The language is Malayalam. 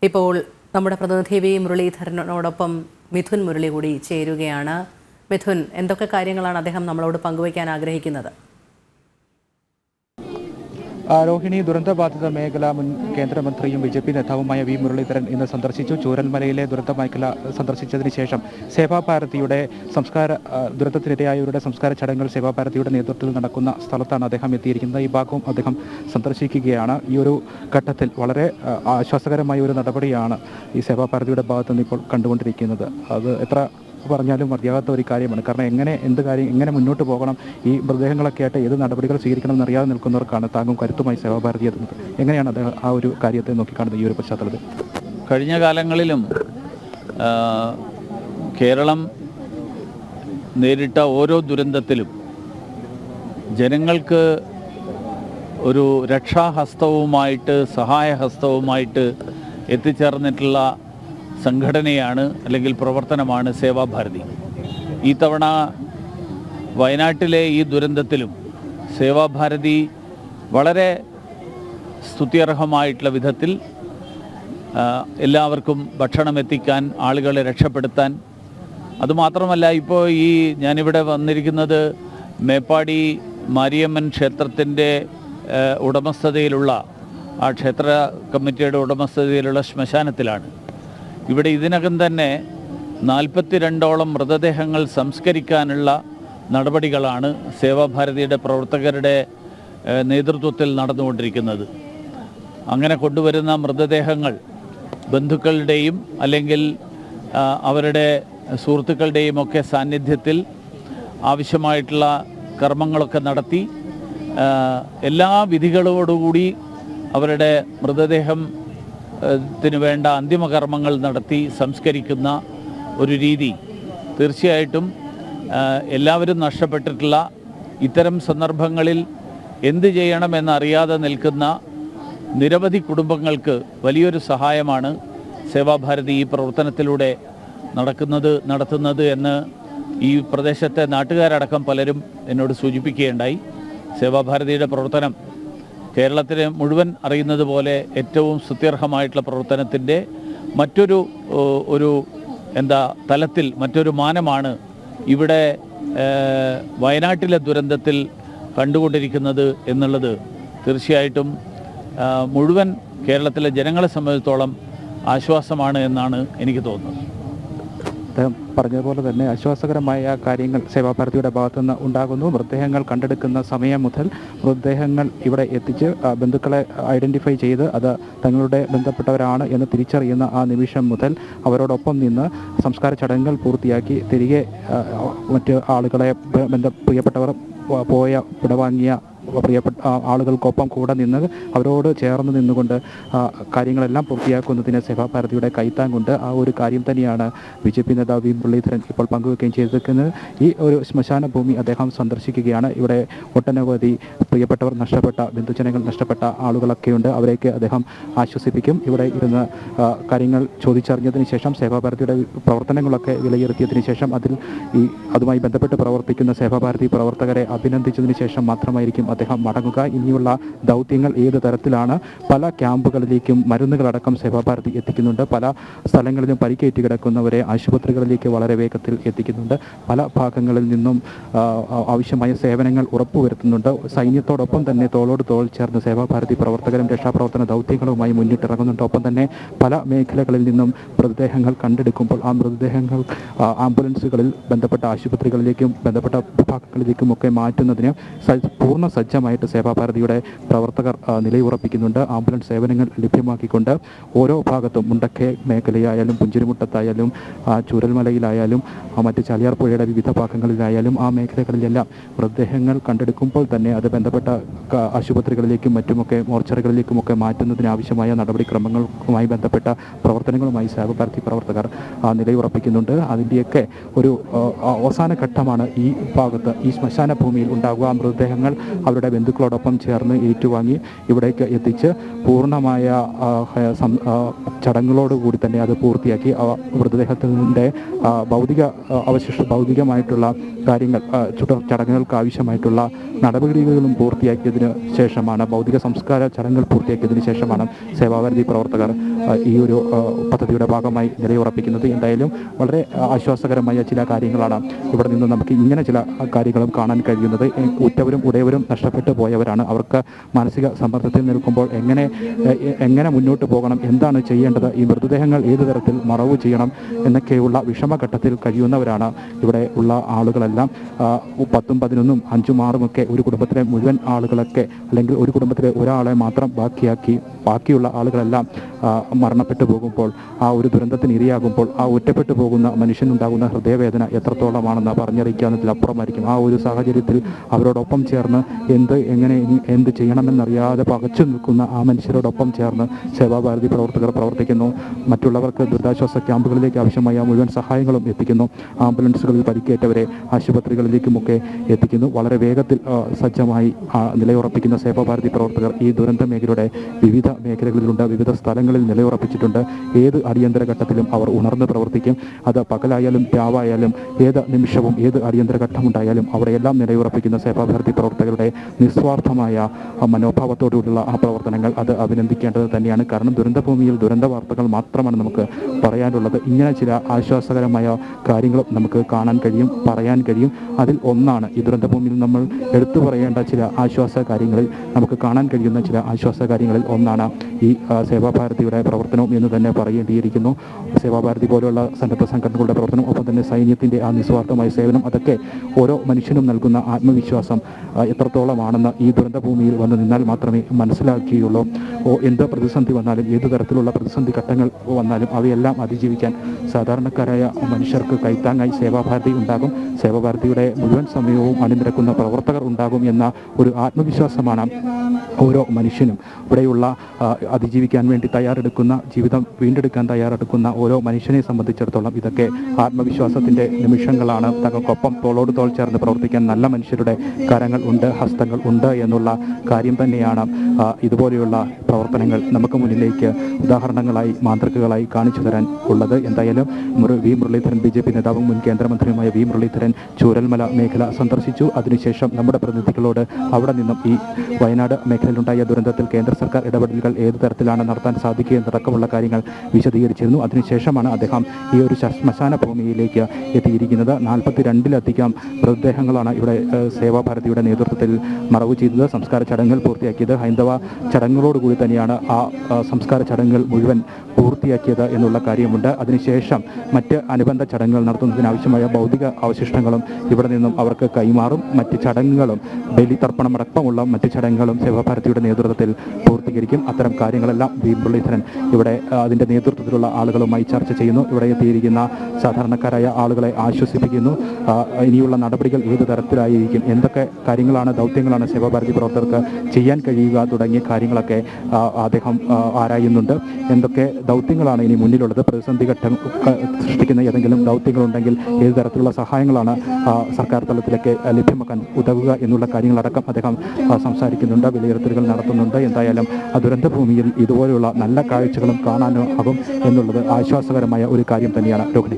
ഇപ്പോൾ നമ്മുടെ പ്രതിനിധി വി മുരളീധരനോടൊപ്പം മിഥുൻ മുരളി കൂടി ചേരുകയാണ്. മിഥുൻ, എന്തൊക്കെ കാര്യങ്ങളാണ് അദ്ദേഹം നമ്മളോട് പങ്കുവയ്ക്കാൻ ആഗ്രഹിക്കുന്നത്? രോഹിണി, ദുരന്തബാധിത മേഖല മുൻ കേന്ദ്രമന്ത്രിയും BJP നേതാവുമായ വി മുരളീധരൻ ഇന്ന് സന്ദർശിച്ചു. ചൂരൽമലയിലെ ദുരന്ത മേഖല സന്ദർശിച്ചതിന് ശേഷം സേവാഭാരതിയുടെ ദുരന്തത്തിനിരയായവരുടെ സംസ്കാര ചടങ്ങുകൾ സേവാഭാരതിയുടെ നേതൃത്വത്തിൽ നടക്കുന്ന സ്ഥലത്താണ് അദ്ദേഹം എത്തിയിരിക്കുന്നത്. ഈ ഭാഗവും അദ്ദേഹം സന്ദർശിക്കുകയാണ്. ഈ ഒരു ഘട്ടത്തിൽ വളരെ ആശ്വാസകരമായ ഒരു നടപടിയാണ് ഈ സേവാഭാരതിയുടെ ഭാഗത്തുനിന്ന് ഇപ്പോൾ കണ്ടുകൊണ്ടിരിക്കുന്നത്. അത് എത്ര പറഞ്ഞാലും മതിയാകാത്ത ഒരു കാര്യമാണ്. കാരണം എങ്ങനെ മുന്നോട്ട് പോകണം, ഈ മൃതദേഹങ്ങളൊക്കെ ആയിട്ട് ഏത് നടപടികൾ സ്വീകരിക്കണം എന്നറിയാതെ നിൽക്കുന്നവർക്കാണ് താങ്ങും കരുത്തുമായി സേവാഭാരതി എത്തുന്നത്. എങ്ങനെയാണ് അദ്ദേഹം ആ ഒരു കാര്യത്തെ നോക്കിക്കാണുന്നത് ഈ ഒരു പശ്ചാത്തലത്തിൽ? കഴിഞ്ഞ കാലങ്ങളിലും കേരളം നേരിട്ട ഓരോ ദുരന്തത്തിലും ജനങ്ങൾക്ക് ഒരു രക്ഷാഹസ്തവുമായിട്ട് സഹായഹസ്തവുമായിട്ട് എത്തിച്ചേർന്നിട്ടുള്ള സംഘടനയാണ് അല്ലെങ്കിൽ പ്രവർത്തനമാണ് സേവാഭാരതി. ഈ തവണ വയനാട്ടിലെ ഈ ദുരന്തത്തിലും സേവാഭാരതി വളരെ സ്തുത്യർഹമായിട്ടുള്ള വിധത്തിൽ എല്ലാവർക്കും ഭക്ഷണം എത്തിക്കാൻ, ആളുകളെ രക്ഷപ്പെടുത്താൻ, അതുമാത്രമല്ല ഇപ്പോൾ ഞാനിവിടെ വന്നിരിക്കുന്നത് മേപ്പാടി മാരിയമ്മൻ ക്ഷേത്രത്തിൻ്റെ ഉടമസ്ഥതയിലുള്ള ആ ക്ഷേത്ര കമ്മിറ്റിയുടെ ഉടമസ്ഥതയിലുള്ള ശ്മശാനത്തിലാണ്. ഇവിടെ ഇതിനകം തന്നെ 42ഓളം മൃതദേഹങ്ങൾ സംസ്കരിക്കാനുള്ള നടപടികളാണ് സേവാഭാരതിയുടെ പ്രവർത്തകരുടെ നേതൃത്വത്തിൽ നടന്നുകൊണ്ടിരിക്കുന്നത്. അങ്ങനെ കൊണ്ടുവരുന്ന മൃതദേഹങ്ങൾ ബന്ധുക്കളുടെയും അല്ലെങ്കിൽ അവരുടെ സുഹൃത്തുക്കളുടെയും ഒക്കെ സാന്നിധ്യത്തിൽ ആവശ്യമായിട്ടുള്ള കർമ്മങ്ങളൊക്കെ നടത്തി എല്ലാ വിധികളോടുകൂടി അവരുടെ മൃതദേഹം ത്തിന് വേണ്ട അന്തിമകർമ്മങ്ങൾ നടത്തി സംസ്കരിക്കുന്ന ഒരു രീതി തീർച്ചയായിട്ടും എല്ലാവരും നഷ്ടപ്പെട്ടിട്ടുള്ള ഇത്തരം സന്ദർഭങ്ങളിൽ എന്ത് ചെയ്യണമെന്നറിയാതെ നിൽക്കുന്ന നിരവധി കുടുംബങ്ങൾക്ക് വലിയൊരു സഹായമാണ് സേവാഭാരതി ഈ പ്രവർത്തനത്തിലൂടെ നടത്തുന്നത് എന്ന് ഈ പ്രദേശത്തെ നാട്ടുകാരടക്കം പലരും എന്നോട് സൂചിപ്പിക്കുകയുണ്ടായി. സേവാഭാരതിയുടെ പ്രവർത്തനം കേരളത്തിന് മുഴുവൻ അറിയുന്നത് പോലെ ഏറ്റവും സ്തുത്യർഹമായിട്ടുള്ള പ്രവർത്തനത്തിൻ്റെ മറ്റൊരു തലത്തിൽ മറ്റൊരു മാനമാണ് ഇവിടെ വയനാട്ടിലെ ദുരന്തത്തിൽ കണ്ടുകൊണ്ടിരിക്കുന്നത് എന്നുള്ളത് തീർച്ചയായിട്ടും മുഴുവൻ കേരളത്തിലെ ജനങ്ങളെ സംബന്ധിച്ചിടത്തോളം ആശ്വാസമാണ് എന്നാണ് എനിക്ക് തോന്നുന്നത്. അദ്ദേഹം പറഞ്ഞതുപോലെ തന്നെ ആശ്വാസകരമായ കാര്യങ്ങൾ സേവാഭാരതിയുടെ ഭാഗത്തുനിന്ന് ഉണ്ടാകുന്നു. മൃതദേഹങ്ങൾ കണ്ടെടുക്കുന്ന സമയം മുതൽ മൃതദേഹങ്ങൾ ഇവിടെ എത്തിച്ച് ബന്ധുക്കളെ ഐഡൻറ്റിഫൈ ചെയ്ത് അത് തങ്ങളുടെ ബന്ധപ്പെട്ടവരാണ് എന്ന് തിരിച്ചറിയുന്ന ആ നിമിഷം മുതൽ അവരോടൊപ്പം നിന്ന് സംസ്കാര ചടങ്ങുകൾ പൂർത്തിയാക്കി തിരികെ മറ്റ് ആളുകളെ പ്രിയപ്പെട്ടവർ പോയ വിടവാങ്ങിയ പ്രിയപ്പെട്ട ആളുകൾക്കൊപ്പം കൂടെ നിന്ന് അവരോട് ചേർന്ന് നിന്നുകൊണ്ട് കാര്യങ്ങളെല്ലാം പൂർത്തിയാക്കുന്നതിന് സേവാഭാരതിയുടെ കൈത്താങ്ങുണ്ട്. ആ ഒരു കാര്യം തന്നെയാണ് BJP നേതാവ് വി മുരളീധരൻ ഇപ്പോൾ പങ്കുവയ്ക്കുകയും ചെയ്തിരിക്കുന്നത്. ഈ ഒരു ശ്മശാന ഭൂമി അദ്ദേഹം സന്ദർശിക്കുകയാണ്. ഇവിടെ ഒട്ടനവധി പ്രിയപ്പെട്ടവർ നഷ്ടപ്പെട്ട ബന്ധുജനങ്ങൾ നഷ്ടപ്പെട്ട ആളുകളൊക്കെയുണ്ട്. അവരെയൊക്കെ അദ്ദേഹം ആശ്വസിപ്പിക്കും. ഇവിടെ ഇരുന്ന് കാര്യങ്ങൾ ചോദിച്ചറിഞ്ഞതിന് ശേഷം സേവാഭാരതിയുടെ പ്രവർത്തനങ്ങളൊക്കെ വിലയിരുത്തിയതിന് ശേഷം അതുമായി ബന്ധപ്പെട്ട് പ്രവർത്തിക്കുന്ന സേവാഭാരതി പ്രവർത്തകരെ അഭിനന്ദിച്ചതിന് ശേഷം മാത്രമായിരിക്കും അദ്ദേഹം മടങ്ങുക. ഇനിയുള്ള ദൗത്യങ്ങൾ ഏത് തരത്തിലാണ്? പല ക്യാമ്പുകളിലേക്കും മരുന്നുകളടക്കം സേവാഭാരതി എത്തിക്കുന്നുണ്ട്. പല സ്ഥലങ്ങളിലും പരിക്കേറ്റ് കിടക്കുന്നവരെ ആശുപത്രികളിലേക്ക് വളരെ വേഗത്തിൽ എത്തിക്കുന്നുണ്ട്. പല ഭാഗങ്ങളിൽ നിന്നും ആവശ്യമായ സേവനങ്ങൾ ഉറപ്പുവരുത്തുന്നുണ്ട്. സൈന്യത്തോടൊപ്പം തന്നെ തോളോട് തോൾ ചേർന്ന് സേവാഭാരതി പ്രവർത്തകരും രക്ഷാപ്രവർത്തന ദൗത്യങ്ങളുമായി മുന്നിട്ടിറങ്ങുന്നുണ്ട്. ഒപ്പം തന്നെ പല മേഖലകളിൽ നിന്നും മൃതദേഹങ്ങൾ കണ്ടെടുക്കുമ്പോൾ ആ മൃതദേഹങ്ങൾ ആംബുലൻസുകളിൽ ബന്ധപ്പെട്ട ആശുപത്രികളിലേക്കും ബന്ധപ്പെട്ട വിഭാഗങ്ങളിലേക്കും ഒക്കെ മാറ്റുന്നതിന് പൂർണ്ണ സജ്ജമായിട്ട് സേവാഭാരതിയുടെ പ്രവർത്തകർ നിലയുറപ്പിക്കുന്നുണ്ട്. ആംബുലൻസ് സേവനങ്ങൾ ലഭ്യമാക്കിക്കൊണ്ട് ഓരോ ഭാഗത്തും മുണ്ടക്കൈ മേഖലയായാലും പുഞ്ചിരിമുട്ടത്തായാലും ചൂരൽമലയിലായാലും മറ്റ് ചാലിയാർ പുഴയുടെ വിവിധ ഭാഗങ്ങളിലായാലും ആ മേഖലകളിലെല്ലാം മൃതദേഹങ്ങൾ കണ്ടെടുക്കുമ്പോൾ തന്നെ അത് ബന്ധപ്പെട്ട ആശുപത്രികളിലേക്കും മറ്റുമൊക്കെ മോർച്ചറികളിലേക്കുമൊക്കെ മാറ്റുന്നതിനാവശ്യമായ നടപടിക്രമങ്ങളുമായി ബന്ധപ്പെട്ട പ്രവർത്തനങ്ങളുമായി സേവാഭാരതി പ്രവർത്തകർ നിലയുറപ്പിക്കുന്നുണ്ട്. അതിൻ്റെയൊക്കെ ഒരു അവസാന ഘട്ടമാണ് ഈ ഭാഗത്ത് ഈ ശ്മശാന ഭൂമിയിൽ ഉണ്ടാകുക. മൃതദേഹങ്ങൾ അവരുടെ അവരുടെ ബന്ധുക്കളോടൊപ്പം ചേർന്ന് ഏറ്റുവാങ്ങി ഇവിടേക്ക് എത്തിച്ച് പൂർണ്ണമായ ചടങ്ങുകളോടുകൂടി തന്നെ അത് പൂർത്തിയാക്കി മൃതദേഹത്തിൻ്റെ ഭൗതികമായിട്ടുള്ള കാര്യങ്ങൾ ചടങ്ങുകൾക്ക് ആവശ്യമായിട്ടുള്ള നടപടികളും പൂർത്തിയാക്കിയതിന് ശേഷമാണ്, ഭൗതിക സംസ്കാര ചടങ്ങുകൾ പൂർത്തിയാക്കിയതിന് ശേഷമാണ് സേവാഭാരതി പ്രവർത്തകർ ഈ ഒരു പദ്ധതിയുടെ ഭാഗമായി നിലയുറപ്പിക്കുന്നത്. എന്തായാലും വളരെ ആശ്വാസകരമായ ചില കാര്യങ്ങളാണ് ഇവിടെ നിന്ന് നമുക്ക് ഇങ്ങനെ ചില കാര്യങ്ങളും കാണാൻ കഴിയുന്നത്. ഉറ്റവരും ഉടയവരും നഷ്ടപ്പെട്ടു പോയവരാണ്. അവർക്ക് മാനസിക സമ്മർദ്ദത്തിൽ നിൽക്കുമ്പോൾ എങ്ങനെ മുന്നോട്ട് പോകണം, എന്താണ് ചെയ്യേണ്ടത്, ഈ മൃതദേഹങ്ങൾ ഏത് തരത്തിൽ മറവ് ചെയ്യണം എന്നൊക്കെയുള്ള വിഷമഘട്ടത്തിൽ കഴിയുന്നവരാണ് ഇവിടെ ഉള്ള ആളുകളെല്ലാം. 10, 11, 5, 6 ഒക്കെ ഒരു കുടുംബത്തിലെ മുഴുവൻ ആളുകളൊക്കെ, അല്ലെങ്കിൽ ഒരു കുടുംബത്തിലെ ഒരാളെ മാത്രം ബാക്കിയുള്ള ആളുകളെല്ലാം മരണപ്പെട്ടു പോകുമ്പോൾ, ആ ഒരു ദുരന്തത്തിന് ഇരയാകുമ്പോൾ ആ ഒറ്റപ്പെട്ടു പോകുന്ന മനുഷ്യനുണ്ടാകുന്ന ഹൃദയവേദന എത്രത്തോളമാണെന്ന് പറഞ്ഞറിയിക്കാവുന്നതിലപ്പുറമായിരിക്കും. ആ ഒരു സാഹചര്യത്തിൽ അവരോടൊപ്പം ചേർന്ന് എന്ത് ചെയ്യണമെന്നറിയാതെ പകച്ചു നിൽക്കുന്ന ആ മനുഷ്യരോടൊപ്പം ചേർന്ന് സേവാഭാരതി പ്രവർത്തകർ പ്രവർത്തിക്കുന്നു. മറ്റുള്ളവർക്ക് ദുരിതാശ്വാസ ക്യാമ്പുകളിലേക്ക് ആവശ്യമായ മുഴുവൻ സഹായങ്ങളും എത്തിക്കുന്നു. ആംബുലൻസുകളിൽ പരിക്കേറ്റവരെ ആശുപത്രികളിലേക്കുമൊക്കെ എത്തിക്കുന്നു. വളരെ വേഗത്തിൽ സജ്ജമായി നിലയുറപ്പിക്കുന്ന സേവാഭാരതി പ്രവർത്തകർ ഈ ദുരന്ത മേഖലയുടെ വിവിധ മേഖലകളിലുണ്ട്, വിവിധ സ്ഥലങ്ങളിൽ നിലയുറപ്പിച്ചിട്ടുണ്ട്. ഏത് അടിയന്തര ഘട്ടത്തിലും അവർ ഉണർന്ന് പ്രവർത്തിക്കും. അത് പകലായാലും രാവായാലും ഏത് നിമിഷവും ഏത് അടിയന്തര ഘട്ടമുണ്ടായാലും അവിടെയെല്ലാം നിലയുറപ്പിക്കുന്ന സേവാഭാരതി പ്രവർത്തകരുടെ നിസ്വാർത്ഥമായ മനോഭാവത്തോടുള്ള ആ പ്രവർത്തനങ്ങൾ അത് അഭിനന്ദിക്കേണ്ടത് തന്നെയാണ്. കാരണം ദുരന്തഭൂമിയിൽ ദുരന്ത വാർത്തകൾ മാത്രമാണ് നമുക്ക് പറയാനുള്ളത്. ഇങ്ങനെ ചില ആശ്വാസകരമായ കാര്യങ്ങളും നമുക്ക് കാണാൻ കഴിയും, പറയാൻ കഴിയും. അതിൽ ഒന്നാണ് ഈ ദുരന്തഭൂമിയിൽ നമ്മൾ എടുത്തു പറയേണ്ട ചില ആശ്വാസ കാര്യങ്ങളിൽ, നമുക്ക് കാണാൻ കഴിയുന്ന ചില ആശ്വാസ കാര്യങ്ങളിൽ ഒന്നാണ് ഈ സേവാഭാരതിയുടെ പ്രവർത്തനവും എന്ന് തന്നെ പറയേണ്ടിയിരിക്കുന്നു. സേവാഭാരതി പോലെയുള്ള സന്നദ്ധ സംഘടനകളുടെ പ്രവർത്തനം, ഒപ്പം തന്നെ സൈന്യത്തിൻ്റെ ആ നിസ്വാർത്ഥമായ സേവനം, അതൊക്കെ ഓരോ മനുഷ്യനും നൽകുന്ന ആത്മവിശ്വാസം എത്രത്തോളമാണെന്ന് ഈ ദുരന്തഭൂമിയിൽ വന്ന് നിന്നാൽ മാത്രമേ മനസ്സിലാക്കുകയുള്ളൂ. എന്ത് പ്രതിസന്ധി വന്നാലും, ഏത് തരത്തിലുള്ള പ്രതിസന്ധി ഘട്ടങ്ങൾ വന്നാലും അവയെല്ലാം അതിജീവിക്കാൻ സാധാരണക്കാരായ മനുഷ്യർക്ക് കൈത്താങ്ങായി സേവാഭാരതി ഉണ്ടാകും. സേവാഭാരതിയുടെ മുഴുവൻ സമയവും അണിനിരക്കുന്ന പ്രവർത്തകർ ഉണ്ടാകും എന്ന ഒരു ആത്മവിശ്വാസമാണ് ഓരോ മനുഷ്യനും ഇവിടെയുള്ള അതിജീവിക്കാൻ വേണ്ടി തയ്യാറെടുക്കുന്ന, ജീവിതം വീണ്ടെടുക്കാൻ തയ്യാറെടുക്കുന്ന ഓരോ മനുഷ്യനെ സംബന്ധിച്ചിടത്തോളം ഇതൊക്കെ ആത്മവിശ്വാസത്തിൻ്റെ നിമിഷങ്ങളാണ്. തങ്ങൾക്കൊപ്പം തോളോട് തോൾ ചേർന്ന് പ്രവർത്തിക്കാൻ നല്ല മനുഷ്യരുടെ കരങ്ങൾ ഉണ്ട്, ഹസ്തങ്ങൾ ഉണ്ട് എന്നുള്ള കാര്യം തന്നെയാണ് ഇതുപോലെയുള്ള പ്രവർത്തനങ്ങൾ നമുക്ക് മുന്നിലേക്ക് ഉദാഹരണങ്ങളായി, മാതൃകകളായി കാണിച്ചു തരാൻ ഉള്ളത്. എന്തായാലും വി മുരളീധരൻ, BJP നേതാവും മുൻ കേന്ദ്രമന്ത്രിയുമായ വി മുരളീധരൻ ചൂരൽമല മേഖല സന്ദർശിച്ചു. അതിനുശേഷം നമ്മുടെ പ്രതിനിധികളോട് അവിടെ നിന്നും ഈ വയനാട് മേഖലയിലുണ്ടായ ദുരന്തത്തിൽ കേന്ദ്ര സർക്കാർ ഇടപെടലുകൾ ഏത് തരത്തിലാണ് നടത്താൻ സാധിക്കുക എന്നടക്കമുള്ള കാര്യങ്ങൾ വിശദീകരിച്ചിരുന്നു. അതിനുശേഷമാണ് അദ്ദേഹം ഈ ഒരു ശ്മശാന ഭൂമിയിലേക്ക് എത്തിയിരിക്കുന്നത്. 42-ലധികം മൃതദേഹങ്ങളാണ് ഇവിടെ സേവാഭാരതിയുടെ നേതൃത്വത്തിൽ മറവു ചെയ്തത്. സംസ്കാര ചടങ്ങുകൾ പൂർത്തിയാക്കിയത് ഹൈന്ദവ ചടങ്ങുകളോടുകൂടി തന്നെയാണ് ആ സംസ്കാര ചടങ്ങുകൾ മുഴുവൻ പൂർത്തിയാക്കിയത് എന്നുള്ള കാര്യമുണ്ട്. അതിനുശേഷം മറ്റ് അനുബന്ധ ചടങ്ങുകൾ നടത്തുന്നതിനാവശ്യമായ ഭൗതിക അവശിഷ്ടങ്ങളും ഇവിടെ നിന്നും അവർക്ക് കൈമാറും. മറ്റ് ചടങ്ങുകളും, ബലിതർപ്പണമടക്കമുള്ള മറ്റ് ചടങ്ങുകളും സേവാഭാരതിയുടെ നേതൃത്വത്തിൽ പൂർത്തീകരിക്കും. അത്തരം കാര്യങ്ങളെല്ലാം വി മുരളീധരൻ ഇവിടെ അതിൻ്റെ നേതൃത്വത്തിലുള്ള ആളുകളുമായി ചർച്ച ചെയ്യുന്നു. ഇവിടെ എത്തിയിരിക്കുന്ന സാധാരണക്കാരായ ആളുകളെ ആശ്വസിപ്പിക്കുന്നു. ഇനിയുള്ള നടപടികൾ ഏത് തരത്തിലായിരിക്കും, എന്തൊക്കെ കാര്യങ്ങളാണ്, ദൗത്യങ്ങളാണ് സേവാഭാരതി പ്രവർത്തകർക്ക് ചെയ്യാൻ കഴിയുക തുടങ്ങിയ കാര്യങ്ങളൊക്കെ അദ്ദേഹം ആരായുന്നുണ്ട്. എന്തൊക്കെ ദൗത്യങ്ങളാണ് ഇനി മുന്നിലുള്ളത്, പ്രതിസന്ധി ഘട്ടം സൃഷ്ടിക്കുന്ന ഏതെങ്കിലും ദൗത്യങ്ങളുണ്ടെങ്കിൽ ഏത് തരത്തിലുള്ള സഹായങ്ങളാണ് സർക്കാർ തലത്തിലേക്ക് ലഭ്യമാക്കാൻ ഉതകുക എന്നുള്ള കാര്യങ്ങളടക്കം അദ്ദേഹം സംസാരിക്കുന്നുണ്ട്, വിലയിരുത്തലുകൾ നടത്തുന്നുണ്ട്. എന്തായാലും ദുരന്തഭൂമിയിൽ ഇതുപോലെയുള്ള നല്ല കാഴ്ചകളും കാണാനാകും എന്നുള്ളത് ആശ്വാസകരമായ ഒരു കാര്യം തന്നെയാണ്. രോഹിണി.